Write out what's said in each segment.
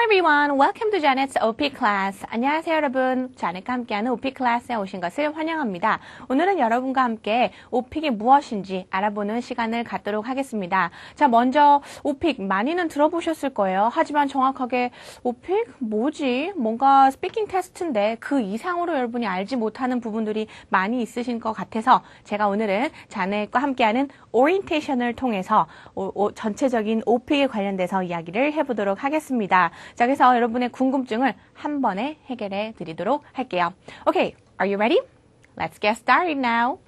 Hello everyone, welcome to Janet's OP class. 안녕하세요 여러분. 자넷과 함께하는 OP 클래스에 오신 것을 환영합니다. 오늘은 여러분과 함께 OP이 무엇인지 알아보는 시간을 갖도록 하겠습니다. 자, 먼저 OP 많이는 들어보셨을 거예요. 하지만 정확하게 OP 뭐지? 뭔가 스피킹 테스트인데 그 이상으로 여러분이 알지 못하는 부분들이 많이 있으신 것 같아서 제가 오늘은 자넷과 함께하는 오리엔테이션을 통해서 전체적인 OP에 관련돼서 이야기를 해보도록 하겠습니다. 자, 그래서 여러분의 궁금증을 한 번에 해결해 드리도록 할게요. Okay, are you ready? Let's get started now.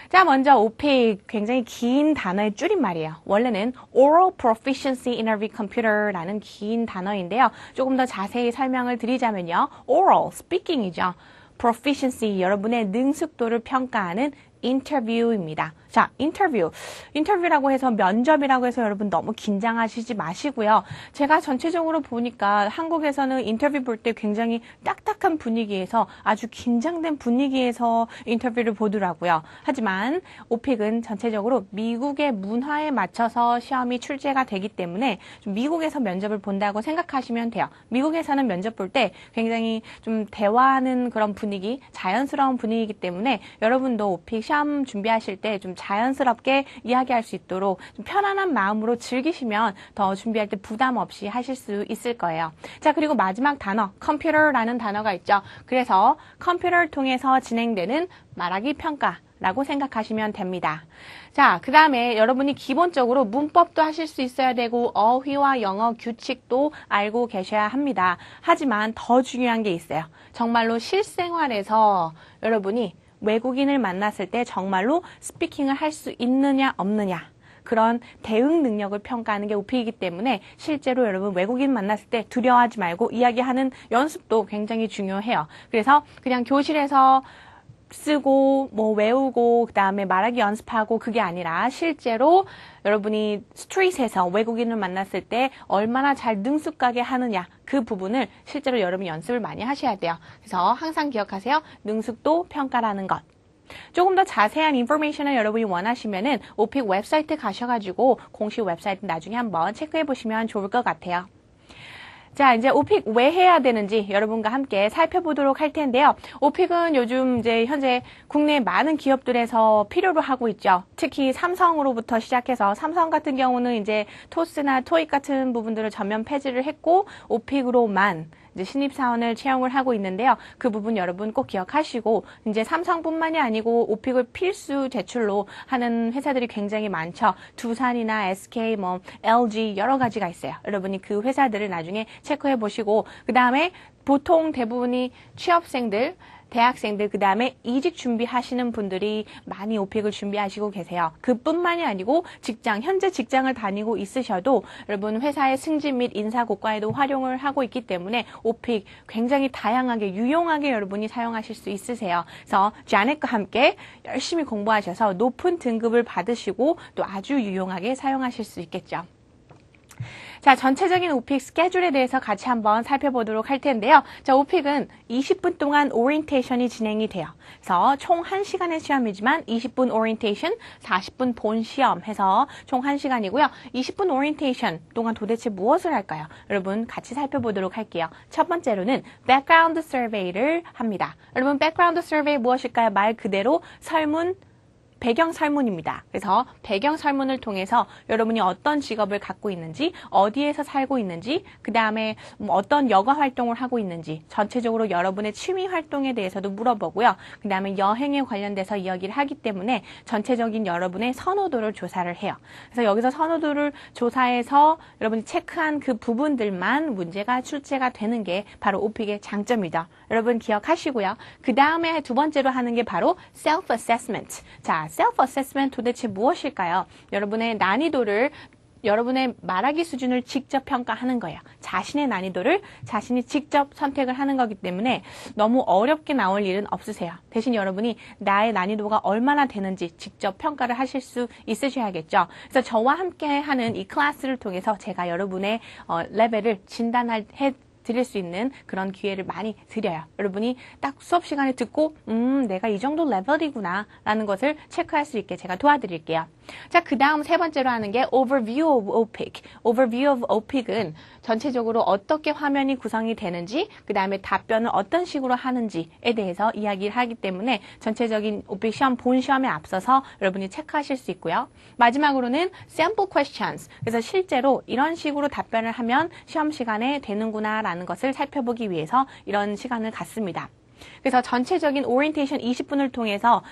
자, 먼저 OP 굉장히 긴 단어의 줄임말이에요. 원래는 Oral Proficiency Interview Computer라는 긴 단어인데요. 조금 더 자세히 설명을 드리자면요. Oral, speaking이죠. Proficiency, 여러분의 능숙도를 평가하는 인터뷰입니다. 자, 인터뷰라고 해서 면접이라고 해서 여러분 너무 긴장하시지 마시고요. 제가 전체적으로 보니까 한국에서는 인터뷰 볼 때 굉장히 딱딱한 분위기에서 아주 긴장된 분위기에서 인터뷰를 보더라고요. 하지만 오픽은 전체적으로 미국의 문화에 맞춰서 시험이 출제가 되기 때문에 좀 미국에서 면접을 본다고 생각하시면 돼요. 미국에서는 면접 볼 때 굉장히 좀 대화하는 그런 분위기, 자연스러운 분위기이기 때문에 여러분도 오픽 시험 준비하실 때 좀 자연스럽게 이야기할 수 있도록 좀 편안한 마음으로 즐기시면 더 준비할 때 부담 없이 하실 수 있을 거예요. 자, 그리고 마지막 단어, 컴퓨터라는 단어가 있죠. 그래서 컴퓨터를 통해서 진행되는 말하기 평가라고 생각하시면 됩니다. 자, 그 다음에 여러분이 기본적으로 문법도 하실 수 있어야 되고 어휘와 영어 규칙도 알고 계셔야 합니다. 하지만 더 중요한 게 있어요. 정말로 실생활에서 여러분이 외국인을 만났을 때 정말로 스피킹을 할 수 있느냐 없느냐 그런 대응 능력을 평가하는 게 오픽이기 때문에 실제로 여러분 외국인 만났을 때 두려워하지 말고 이야기하는 연습도 굉장히 중요해요. 그래서 그냥 교실에서 쓰고 뭐 외우고 그 다음에 말하기 연습하고 그게 아니라 실제로 여러분이 스트릿에서 외국인을 만났을 때 얼마나 잘 능숙하게 하느냐 그 부분을 실제로 여러분이 연습을 많이 하셔야 돼요. 그래서 항상 기억하세요. 능숙도 평가라는 것. 조금 더 자세한 인포메이션을 여러분이 원하시면은 오픽 웹사이트 가셔가지고 공식 웹사이트 나중에 한번 체크해 보시면 좋을 것 같아요. 자, 이제 오픽 왜 해야 되는지 여러분과 함께 살펴보도록 할 텐데요. 오픽은 요즘 이제 현재 국내 많은 기업들에서 필요로 하고 있죠. 특히 삼성으로부터 시작해서 삼성 같은 경우는 이제 토스나 토익 같은 부분들을 전면 폐지를 했고 오픽으로만 이제 신입사원을 채용을 하고 있는데요. 그 부분 여러분 꼭 기억하시고 이제 삼성뿐만이 아니고 오픽을 필수 제출로 하는 회사들이 굉장히 많죠. 두산이나 SK, 뭐 LG 여러 가지가 있어요. 여러분이 그 회사들을 나중에 체크해 보시고 그 다음에 보통 대부분이 취업생들 대학생들, 그 다음에 이직 준비하시는 분들이 많이 오픽을 준비하시고 계세요. 그뿐만이 아니고 현재 직장을 다니고 있으셔도 여러분 회사의 승진 및 인사 고과에도 활용을 하고 있기 때문에 오픽 굉장히 다양하게, 유용하게 여러분이 사용하실 수 있으세요. 그래서 자넷과 함께 열심히 공부하셔서 높은 등급을 받으시고 또 아주 유용하게 사용하실 수 있겠죠. 자, 전체적인 오픽 스케줄에 대해서 같이 한번 살펴보도록 할 텐데요. 자, 오픽은 20분 동안 오리엔테이션이 진행이 돼요. 그래서 총 1시간의 시험이지만 20분 오리엔테이션, 40분 본 시험 해서 총 1시간이고요. 20분 오리엔테이션 동안 도대체 무엇을 할까요? 여러분 같이 살펴보도록 할게요. 첫 번째로는 백그라운드 서베이를 합니다. 여러분 백그라운드 서베이 무엇일까요? 말 그대로 배경 설문입니다. 그래서 배경 설문을 통해서 여러분이 어떤 직업을 갖고 있는지, 어디에서 살고 있는지, 그 다음에 어떤 여가 활동을 하고 있는지, 전체적으로 여러분의 취미 활동에 대해서도 물어보고요. 그 다음에 여행에 관련돼서 이야기를 하기 때문에 전체적인 여러분의 선호도를 조사를 해요. 그래서 여기서 선호도를 조사해서 여러분이 체크한 그 부분들만 문제가 출제가 되는 게 바로 오픽의 장점이죠. 여러분 기억하시고요. 그 다음에 두 번째로 하는 게 바로 self-assessment. 자, self-assessment 도대체 무엇일까요? 여러분의 말하기 수준을 직접 평가하는 거예요. 자신의 난이도를 자신이 직접 선택을 하는 거기 때문에 너무 어렵게 나올 일은 없으세요. 대신 여러분이 나의 난이도가 얼마나 되는지 직접 평가를 하실 수 있으셔야겠죠. 그래서 저와 함께 하는 이 클래스를 통해서 제가 여러분의 레벨을 진단해 드릴 수 있는 그런 기회를 많이 드려요. 여러분이 딱 수업 시간에 듣고 내가 이 정도 레벨이구나 라는 것을 체크할 수 있게 제가 도와드릴게요. 자, 그 다음 세 번째로 하는 게 Overview of OPIC. Overview of OPIC은 전체적으로 어떻게 화면이 구성이 되는지, 그 다음에 답변을 어떤 식으로 하는지에 대해서 이야기를 하기 때문에 전체적인 OPIC 시험, 본 시험에 앞서서 여러분이 체크하실 수 있고요. 마지막으로는 Sample Questions. 그래서 실제로 이런 식으로 답변을 하면 시험 시간에 되는구나 라는 것을 살펴보기 위해서 이런 시간을 갖습니다. 그래서 전체적인 오리엔테이션 20분을 통해서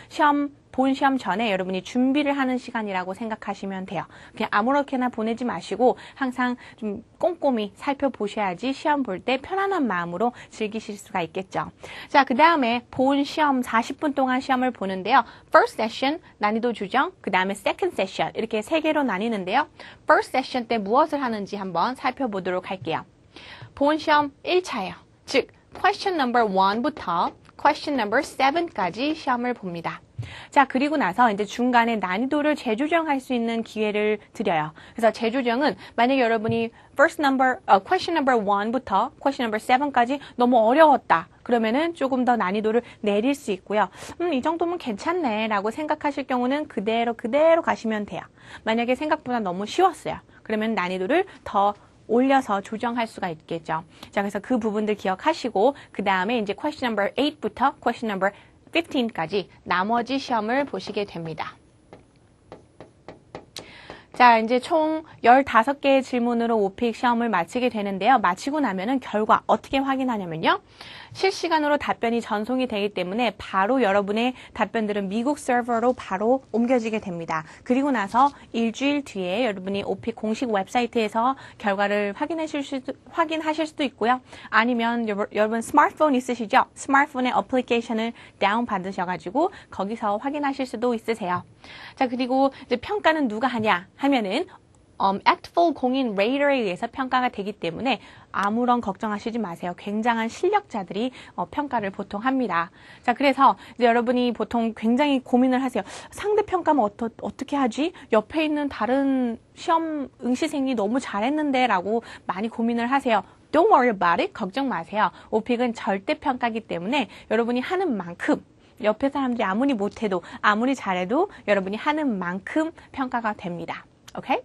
본 시험 전에 여러분이 준비를 하는 시간이라고 생각하시면 돼요. 그냥 아무렇게나 보내지 마시고 항상 좀 꼼꼼히 살펴보셔야지 시험 볼 때 편안한 마음으로 즐기실 수가 있겠죠. 자, 그 다음에 본 시험 40분 동안 시험을 보는데요. First session, 난이도 조정, 그 다음에 second session 이렇게 세 개로 나뉘는데요. First session 때 무엇을 하는지 한번 살펴보도록 할게요. 본 시험 1차예요. 즉, question number 1부터 question number 7까지 시험을 봅니다. 자, 그리고 나서 이제 중간에 난이도를 재조정할 수 있는 기회를 드려요. 그래서 재조정은 만약에 여러분이 question number 1부터 question number 7까지 너무 어려웠다. 그러면은 조금 더 난이도를 내릴 수 있고요. 이 정도면 괜찮네 라고 생각하실 경우는 그대로 가시면 돼요. 만약에 생각보다 너무 쉬웠어요. 그러면 난이도를 더 올려서 조정할 수가 있겠죠. 자, 그래서 그 부분들 기억하시고 그 다음에 이제 question number 8부터 question number 15까지 나머지 시험을 보시게 됩니다. 자, 이제 총 15개의 질문으로 오픽 시험을 마치게 되는데요. 마치고 나면은 결과 어떻게 확인하냐면요. 실시간으로 답변이 전송이 되기 때문에 바로 여러분의 답변들은 미국 서버로 바로 옮겨지게 됩니다. 그리고 나서 일주일 뒤에 여러분이 오픽 공식 웹사이트에서 결과를 확인하실 수도 있고요. 아니면 여러분 스마트폰 있으시죠? 스마트폰의 어플리케이션을 다운받으셔가지고 거기서 확인하실 수도 있으세요. 자, 그리고 이제 평가는 누가 하냐 하면은 액트풀 공인 레이더에 의해서 평가가 되기 때문에 아무런 걱정하시지 마세요. 굉장한 실력자들이 평가를 보통 합니다. 자, 그래서 이제 여러분이 보통 굉장히 고민을 하세요. 상대 평가면 어떻게 하지? 옆에 있는 다른 시험 응시생이 너무 잘했는데 라고 많이 고민을 하세요. Don't worry about it. 걱정 마세요. 오픽은 절대 평가이기 때문에 여러분이 하는 만큼 옆에 사람들이 아무리 못해도 아무리 잘해도 여러분이 하는 만큼 평가가 됩니다. 오케이?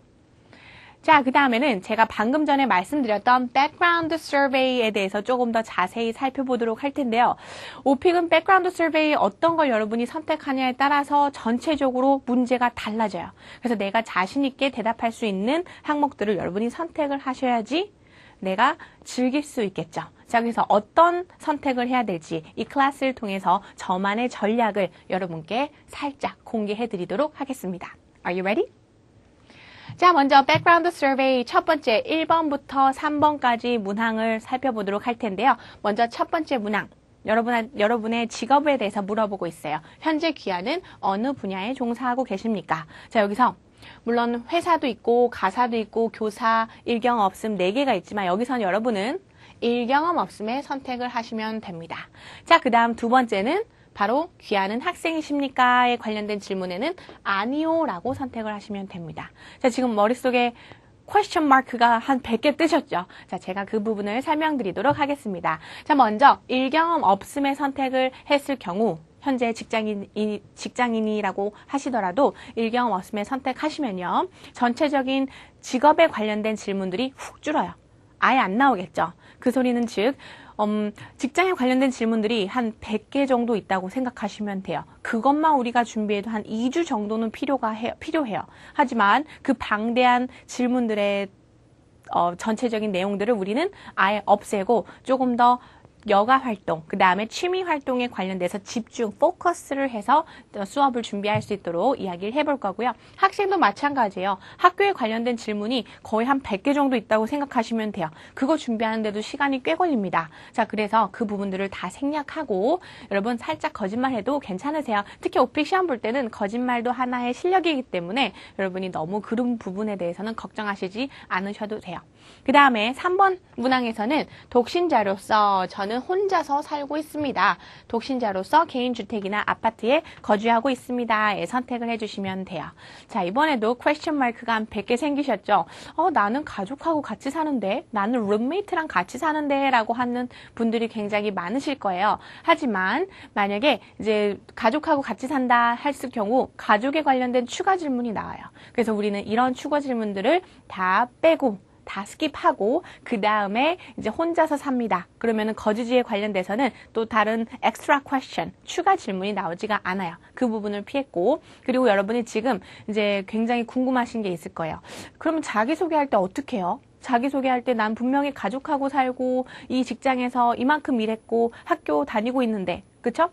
자, 그 다음에는 제가 방금 전에 말씀드렸던 background survey에 대해서 조금 더 자세히 살펴보도록 할 텐데요. 오픽은 background survey 어떤 걸 여러분이 선택하냐에 따라서 전체적으로 문제가 달라져요. 그래서 내가 자신 있게 대답할 수 있는 항목들을 여러분이 선택을 하셔야지 내가 즐길 수 있겠죠. 자, 그래서 어떤 선택을 해야 될지 이 클래스를 통해서 저만의 전략을 여러분께 살짝 공개해 드리도록 하겠습니다. Are you ready? 자, 먼저 background survey 첫 번째 1번부터 3번까지 문항을 살펴보도록 할 텐데요. 먼저 첫 번째 문항. 여러분의 직업에 대해서 물어보고 있어요. 현재 귀하는 어느 분야에 종사하고 계십니까? 자, 여기서 물론 회사도 있고 가사도 있고 교사, 일경험 없음 4개가 있지만 여기서는 여러분은 일경험 없음에 선택을 하시면 됩니다. 자, 그 다음 두 번째는 바로 귀하는 학생이십니까?에 관련된 질문에는 아니요 라고 선택을 하시면 됩니다. 자, 지금 머릿속에 question mark가 한 100개 뜨셨죠? 자, 제가 그 부분을 설명드리도록 하겠습니다. 자, 먼저 일경험 없음에 선택을 했을 경우 현재 직장인이라고 하시더라도 일경험 없음에 선택하시면요. 전체적인 직업에 관련된 질문들이 훅 줄어요. 아예 안 나오겠죠. 그 소리는 즉 직장에 관련된 질문들이 한 100개 정도 있다고 생각하시면 돼요. 그것만 우리가 준비해도 한 2주 정도는 필요해요. 하지만 그 방대한 질문들의 전체적인 내용들을 우리는 아예 없애고 조금 더 여가 활동, 그 다음에 취미 활동에 관련돼서 집중, 포커스를 해서 수업을 준비할 수 있도록 이야기를 해볼 거고요. 학생도 마찬가지예요. 학교에 관련된 질문이 거의 한 100개 정도 있다고 생각하시면 돼요. 그거 준비하는데도 시간이 꽤 걸립니다. 자, 그래서 그 부분들을 다 생략하고 여러분 살짝 거짓말해도 괜찮으세요. 특히 오픽 시험 볼 때는 거짓말도 하나의 실력이기 때문에 여러분이 너무 그런 부분에 대해서는 걱정하시지 않으셔도 돼요. 그 다음에 3번 문항에서는 독신자로서 저는 혼자서 살고 있습니다. 독신자로서 개인주택이나 아파트에 거주하고 있습니다에 선택을 해주시면 돼요. 자, 이번에도 퀘스천 마크가 한 100개 생기셨죠? 나는 가족하고 같이 사는데, 나는 룸메이트랑 같이 사는데 라고 하는 분들이 굉장히 많으실 거예요. 하지만 만약에 이제 가족하고 같이 산다 했을 경우 가족에 관련된 추가 질문이 나와요. 그래서 우리는 이런 추가 질문들을 다 빼고 다 스킵하고 그 다음에 이제 혼자서 삽니다. 그러면은 거주지에 관련돼서는 또 다른 extra question, 추가 질문이 나오지가 않아요. 그 부분을 피했고, 그리고 여러분이 지금 이제 굉장히 궁금하신 게 있을 거예요. 그러면 자기소개할 때 어떻게 해요? 자기소개할 때 난 분명히 가족하고 살고 이 직장에서 이만큼 일했고 학교 다니고 있는데, 그쵸?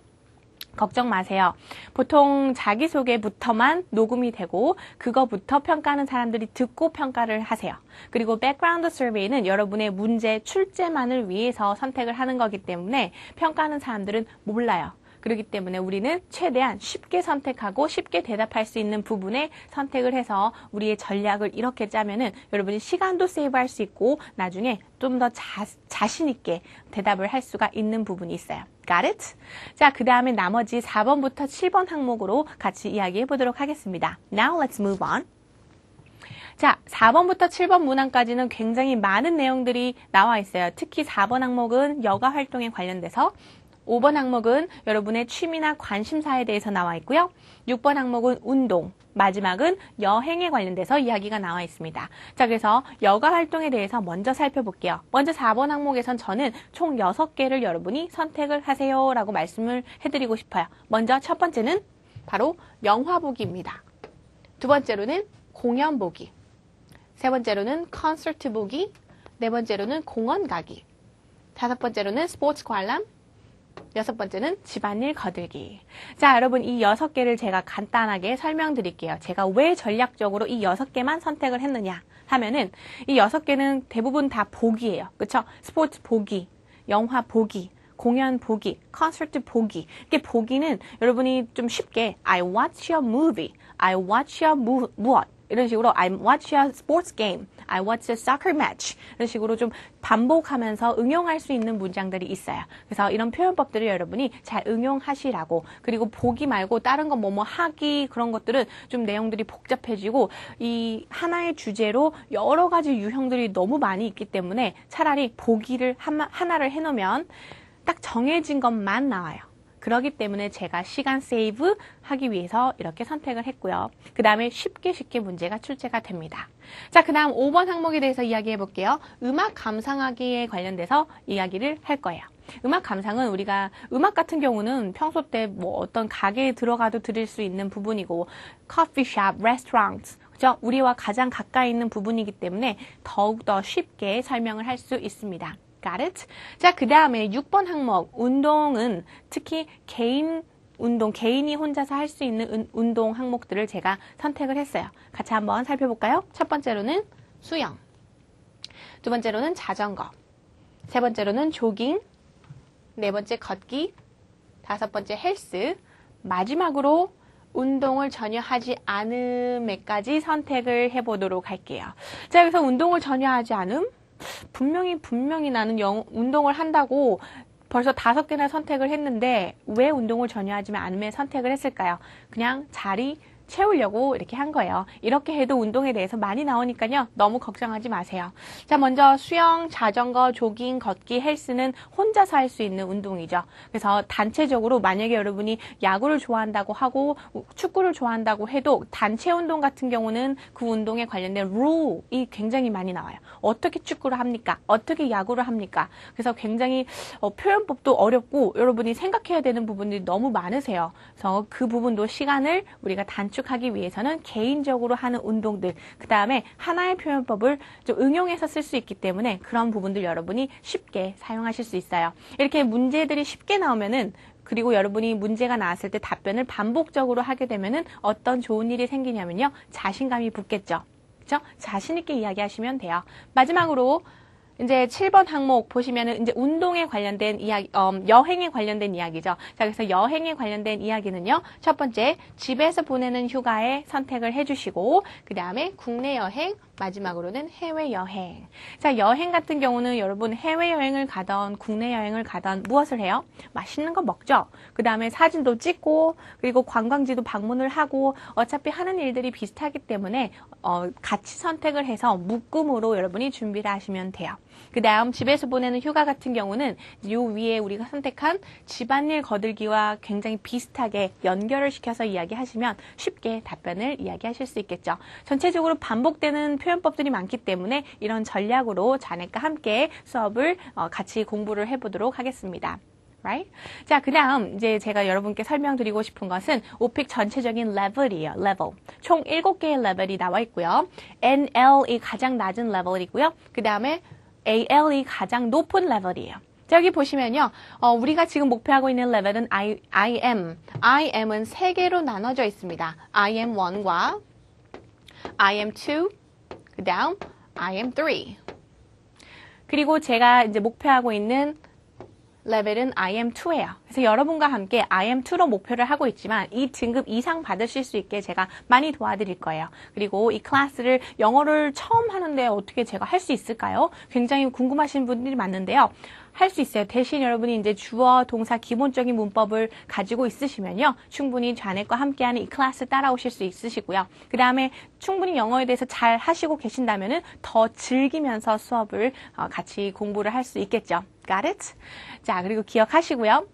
걱정 마세요. 보통 자기소개부터만 녹음이 되고 그거부터 평가하는 사람들이 듣고 평가를 하세요. 그리고 백그라운드 서베이는 여러분의 문제 출제만을 위해서 선택을 하는 거기 때문에 평가하는 사람들은 몰라요. 그렇기 때문에 우리는 최대한 쉽게 선택하고 쉽게 대답할 수 있는 부분에 선택을 해서 우리의 전략을 이렇게 짜면은 여러분이 시간도 세이브할 수 있고 나중에 좀 더 자신 있게 대답을 할 수가 있는 부분이 있어요. Got it? 자, 그 다음에 나머지 4번부터 7번 항목으로 같이 이야기해 보도록 하겠습니다. Now let's move on. 자, 4번부터 7번 문항까지는 굉장히 많은 내용들이 나와 있어요. 특히 4번 항목은 여가 활동에 관련돼서 5번 항목은 여러분의 취미나 관심사에 대해서 나와 있고요. 6번 항목은 운동, 마지막은 여행에 관련돼서 이야기가 나와 있습니다. 자, 그래서 여가 활동에 대해서 먼저 살펴볼게요. 먼저 4번 항목에선 저는 총 6개를 여러분이 선택을 하세요 라고 말씀을 해드리고 싶어요. 먼저 첫 번째는 바로 영화 보기입니다. 두 번째로는 공연 보기, 세 번째로는 콘서트 보기, 네 번째로는 공원 가기, 다섯 번째로는 스포츠 관람, 여섯 번째는 집안일 거들기. 자, 여러분 이 6개를 제가 간단하게 설명드릴게요. 제가 왜 전략적으로 이 6개만 선택을 했느냐 하면은 이 6개는 대부분 다 보기예요. 그쵸? 스포츠 보기, 영화 보기, 공연 보기, 콘서트 보기. 이게 보기는 여러분이 좀 쉽게 I watch your movie, I watch your 무엇 이런 식으로 I watch a sports game, I watch a soccer match 이런 식으로 좀 반복하면서 응용할 수 있는 문장들이 있어요. 그래서 이런 표현법들을 여러분이 잘 응용하시라고. 그리고 보기 말고 다른 거 뭐뭐 하기 그런 것들은 좀 내용들이 복잡해지고 이 하나의 주제로 여러 가지 유형들이 너무 많이 있기 때문에 차라리 보기를 하나를 해놓으면 딱 정해진 것만 나와요. 그렇기 때문에 제가 시간 세이브 하기 위해서 이렇게 선택을 했고요. 그 다음에 쉽게 문제가 출제가 됩니다. 자, 그 다음 5번 항목에 대해서 이야기해 볼게요. 음악 감상하기에 관련돼서 이야기를 할 거예요. 음악 감상은 우리가 음악 같은 경우는 평소 때 뭐 어떤 가게에 들어가도 들을 수 있는 부분이고 커피숍, 레스토랑트 그죠? 우리와 가장 가까이 있는 부분이기 때문에 더욱더 쉽게 설명을 할 수 있습니다. Got it? 자, 그 다음에 6번 항목, 운동은 특히 개인 운동, 개인이 혼자서 할 수 있는 운동 항목들을 제가 선택을 했어요. 같이 한번 살펴볼까요? 첫 번째로는 수영, 두 번째로는 자전거, 세 번째로는 조깅, 네 번째 걷기, 다섯 번째 헬스, 마지막으로 운동을 전혀 하지 않음에까지 선택을 해보도록 할게요. 자, 여기서 운동을 전혀 하지 않음? 분명히 나는 운동을 한다고 벌써 5개나 선택을 했는데 왜 운동을 전혀 하지 않음에 선택을 했을까요? 그냥 자리 채우려고 이렇게 한 거예요. 이렇게 해도 운동에 대해서 많이 나오니까요. 너무 걱정하지 마세요. 자, 먼저 수영, 자전거, 조깅, 걷기, 헬스는 혼자서 할 수 있는 운동이죠. 그래서 단체적으로 만약에 여러분이 야구를 좋아한다고 하고 축구를 좋아한다고 해도 단체 운동 같은 경우는 그 운동에 관련된 룰이 굉장히 많이 나와요. 어떻게 축구를 합니까? 어떻게 야구를 합니까? 그래서 굉장히 표현법도 어렵고 여러분이 생각해야 되는 부분들이 너무 많으세요. 그래서 그 부분도 시간을 우리가 단축하기 위해서는 개인적으로 하는 운동들, 그 다음에 하나의 표현법을 좀 응용해서 쓸 수 있기 때문에 그런 부분들 여러분이 쉽게 사용하실 수 있어요. 이렇게 문제들이 쉽게 나오면은 그리고 여러분이 문제가 나왔을 때 답변을 반복적으로 하게 되면은 어떤 좋은 일이 생기냐면요. 자신감이 붙겠죠. 그렇죠? 자신 있게 이야기하시면 돼요. 마지막으로 이제 7번 항목 보시면은 이제 운동에 관련된 이야기, 여행에 관련된 이야기죠. 자, 그래서 여행에 관련된 이야기는요. 첫 번째, 집에서 보내는 휴가에 선택을 해주시고, 그 다음에 국내 여행, 마지막으로는 해외여행. 자, 여행 같은 경우는 여러분 해외여행을 가던 국내 여행을 가던 무엇을 해요? 맛있는 거 먹죠. 그 다음에 사진도 찍고 그리고 관광지도 방문을 하고 어차피 하는 일들이 비슷하기 때문에 같이 선택을 해서 묶음으로 여러분이 준비를 하시면 돼요. 그 다음 집에서 보내는 휴가 같은 경우는 요 위에 우리가 선택한 집안일 거들기와 굉장히 비슷하게 연결을 시켜서 이야기하시면 쉽게 답변을 이야기하실 수 있겠죠. 전체적으로 반복되는 표현법들이 많기 때문에 이런 전략으로 자네과 함께 수업을 같이 공부를 해보도록 하겠습니다. Right? 자, 그 다음 이제 제가 여러분께 설명드리고 싶은 것은 오픽 전체적인 레벨이에요. 레벨. 총 7개의 레벨이 나와 있고요. NL이 가장 낮은 레벨이고요. 그 다음에 AL이 가장 높은 레벨이에요. 자, 여기 보시면요. 우리가 지금 목표하고 있는 레벨은 IM. IM은 3개로 나눠져 있습니다. IM1과 IM2, 그 다음 IM3. 그리고 제가 이제 목표하고 있는 레벨은 IM2예요. 그래서 여러분과 함께 IM2로 목표를 하고 있지만 이 등급 이상 받으실 수 있게 제가 많이 도와드릴 거예요. 그리고 이 클래스를 영어를 처음 하는데 어떻게 제가 할 수 있을까요? 굉장히 궁금하신 분들이 많은데요. 할 수 있어요. 대신 여러분이 이제 주어, 동사 기본적인 문법을 가지고 있으시면요. 충분히 자넷과 함께하는 이 클래스 따라오실 수 있으시고요. 그 다음에 충분히 영어에 대해서 잘 하시고 계신다면은 더 즐기면서 수업을 같이 공부를 할 수 있겠죠. Got it? 자, 그리고 기억하시고요.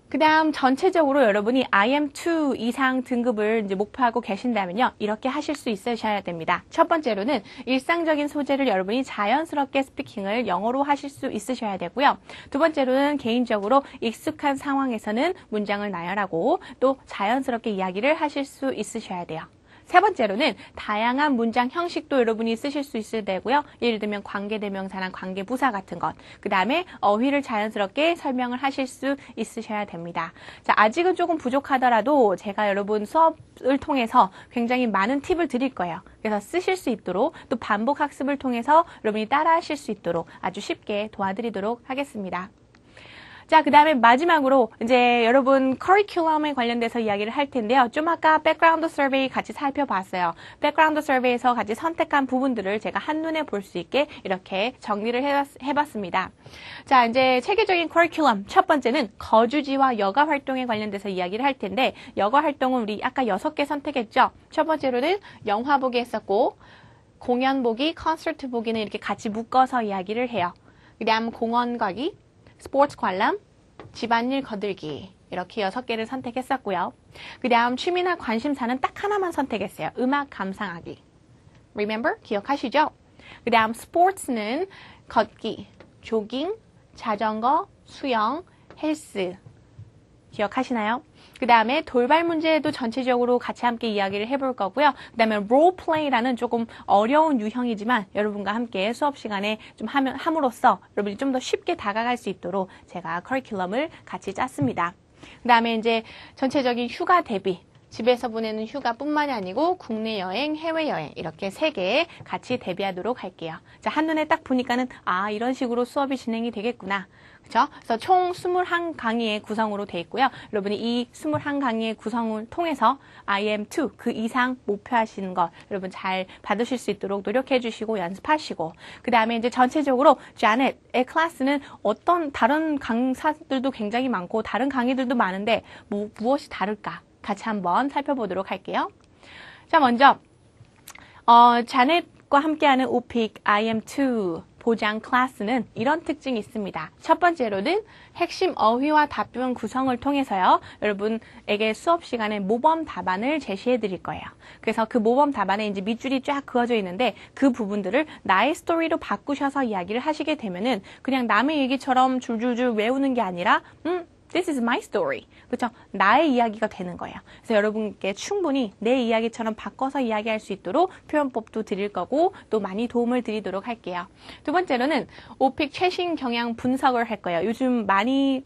그 다음 전체적으로 여러분이 IM2 이상 등급을 이제 목표하고 계신다면요. 이렇게 하실 수 있으셔야 됩니다. 첫 번째로는 일상적인 소재를 여러분이 자연스럽게 스피킹을 영어로 하실 수 있으셔야 되고요. 두 번째로는 개인적으로 익숙한 상황에서는 문장을 나열하고 또 자연스럽게 이야기를 하실 수 있으셔야 돼요. 세 번째로는 다양한 문장 형식도 여러분이 쓰실 수 있어야 되고요. 예를 들면 관계대명사나 관계부사 같은 것. 그 다음에 어휘를 자연스럽게 설명을 하실 수 있으셔야 됩니다. 자, 아직은 조금 부족하더라도 제가 여러분 수업을 통해서 굉장히 많은 팁을 드릴 거예요. 그래서 쓰실 수 있도록 또 반복 학습을 통해서 여러분이 따라 하실 수 있도록 아주 쉽게 도와드리도록 하겠습니다. 자, 그 다음에 마지막으로 이제 여러분 커리큘럼에 관련돼서 이야기를 할 텐데요. 좀 아까 백그라운드 서베이 같이 살펴봤어요. 백그라운드 서베이에서 같이 선택한 부분들을 제가 한눈에 볼 수 있게 이렇게 정리를 해봤습니다. 자, 이제 체계적인 커리큘럼 첫 번째는 거주지와 여가 활동에 관련돼서 이야기를 할 텐데 여가 활동은 우리 아까 6개 선택했죠. 첫 번째로는 영화 보기 했었고 공연 보기, 콘서트 보기는 이렇게 같이 묶어서 이야기를 해요. 그 다음 공원 가기, 스포츠 관람, 집안일 거들기 이렇게 6개를 선택했었고요. 그 다음 취미나 관심사는 딱 하나만 선택했어요. 음악 감상하기. Remember? 기억하시죠? 그 다음 스포츠는 걷기, 조깅, 자전거, 수영, 헬스. 기억하시나요? 그 다음에 돌발 문제도 전체적으로 같이 함께 이야기를 해볼 거고요. 그 다음에 롤플레이라는 조금 어려운 유형이지만 여러분과 함께 수업 시간에 좀 함으로써 여러분이 좀 더 쉽게 다가갈 수 있도록 제가 커리큘럼을 같이 짰습니다. 그 다음에 이제 전체적인 휴가 대비 집에서 보내는 휴가뿐만이 아니고 국내 여행, 해외 여행 이렇게 3개 같이 대비하도록 할게요. 자, 한눈에 딱 보니까는 이런 식으로 수업이 진행이 되겠구나. 그렇죠? 그래서 총 21강의의 구성으로 되어 있고요. 여러분이 이 21강의의 구성을 통해서 IM2 그 이상 목표하시는 것 여러분 잘 받으실 수 있도록 노력해 주시고 연습하시고 그 다음에 이제 전체적으로 자넷의 클래스는 어떤 다른 강사들도 굉장히 많고 다른 강의들도 많은데 무엇이 다를까? 같이 한번 살펴보도록 할게요. 자, 먼저 자넷과 함께하는 오픽 IM2 보장 클래스는 이런 특징이 있습니다. 첫 번째로는 핵심 어휘와 답변 구성을 통해서요. 여러분에게 수업 시간에 모범 답안을 제시해 드릴 거예요. 그래서 그 모범 답안에 이제 밑줄이 쫙 그어져 있는데 그 부분들을 나의 스토리로 바꾸셔서 이야기를 하시게 되면은 그냥 남의 얘기처럼 줄줄줄 외우는 게 아니라 This is my story. 그렇죠? 나의 이야기가 되는 거예요. 그래서 여러분께 충분히 내 이야기처럼 바꿔서 이야기할 수 있도록 표현법도 드릴 거고 또 많이 도움을 드리도록 할게요. 두 번째로는 오픽 최신 경향 분석을 할 거예요. 요즘 많이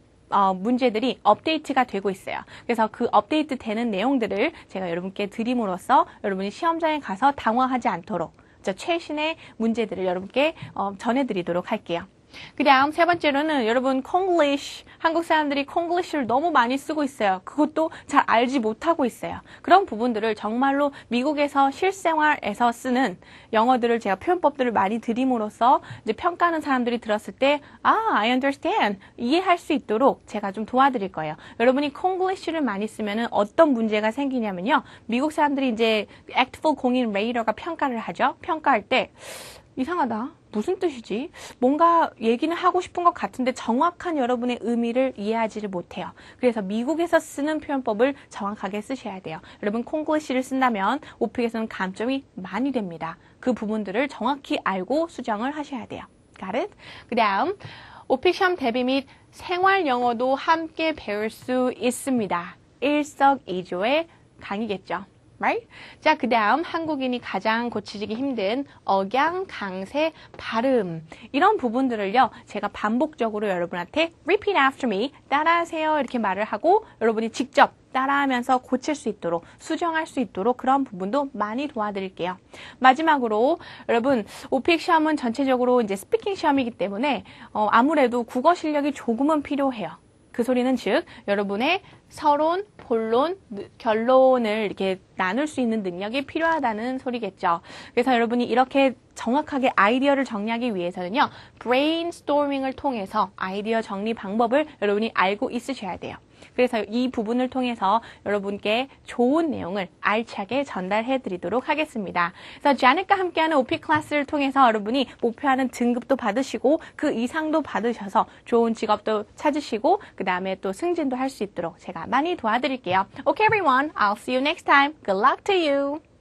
문제들이 업데이트가 되고 있어요. 그래서 그 업데이트 되는 내용들을 제가 여러분께 드림으로써 여러분이 시험장에 가서 당황하지 않도록 최신의 문제들을 여러분께 전해드리도록 할게요. 그 다음 세 번째로는 여러분 Konglish, 한국 사람들이 Konglish를 너무 많이 쓰고 있어요. 그것도 잘 알지 못하고 있어요. 그런 부분들을 정말로 미국에서 실생활에서 쓰는 영어들을 제가 표현법들을 많이 드림으로써 이제 평가하는 사람들이 들었을 때 I understand, 이해할 수 있도록 제가 좀 도와드릴 거예요. 여러분이 Konglish를 많이 쓰면은 어떤 문제가 생기냐면요. 미국 사람들이 이제 actful 공인 레이더가 평가를 하죠. 평가할 때 이상하다. 무슨 뜻이지? 뭔가 얘기는 하고 싶은 것 같은데 정확한 여러분의 의미를 이해하지를 못해요. 그래서 미국에서 쓰는 표현법을 정확하게 쓰셔야 돼요. 여러분 콩글리시를 쓴다면 오픽에서는 감점이 많이 됩니다. 그 부분들을 정확히 알고 수정을 하셔야 돼요. Got it? 그 다음 오픽 시험 대비 및 생활 영어도 함께 배울 수 있습니다. 일석이조의 강의겠죠. Right? 자, 그 다음 한국인이 가장 고치기 힘든 억양, 강세, 발음 이런 부분들을요. 제가 반복적으로 여러분한테 repeat after me, 따라하세요 이렇게 말을 하고 여러분이 직접 따라하면서 고칠 수 있도록 수정할 수 있도록 그런 부분도 많이 도와드릴게요. 마지막으로 여러분 오픽 시험은 전체적으로 이제 스피킹 시험이기 때문에 아무래도 국어 실력이 조금은 필요해요. 그 소리는 즉 여러분의 서론, 본론, 결론을 이렇게 나눌 수 있는 능력이 필요하다는 소리겠죠. 그래서 여러분이 이렇게 정확하게 아이디어를 정리하기 위해서는요. 브레인스토밍을 통해서 아이디어 정리 방법을 여러분이 알고 있으셔야 돼요. 그래서 이 부분을 통해서 여러분께 좋은 내용을 알차게 전달해 드리도록 하겠습니다. 그래서 자넷과 함께하는 오픽 클래스를 통해서 여러분이 목표하는 등급도 받으시고 그 이상도 받으셔서 좋은 직업도 찾으시고 그 다음에 또 승진도 할 수 있도록 제가 많이 도와드릴게요. Okay everyone, I'll see you next time. Good luck to you!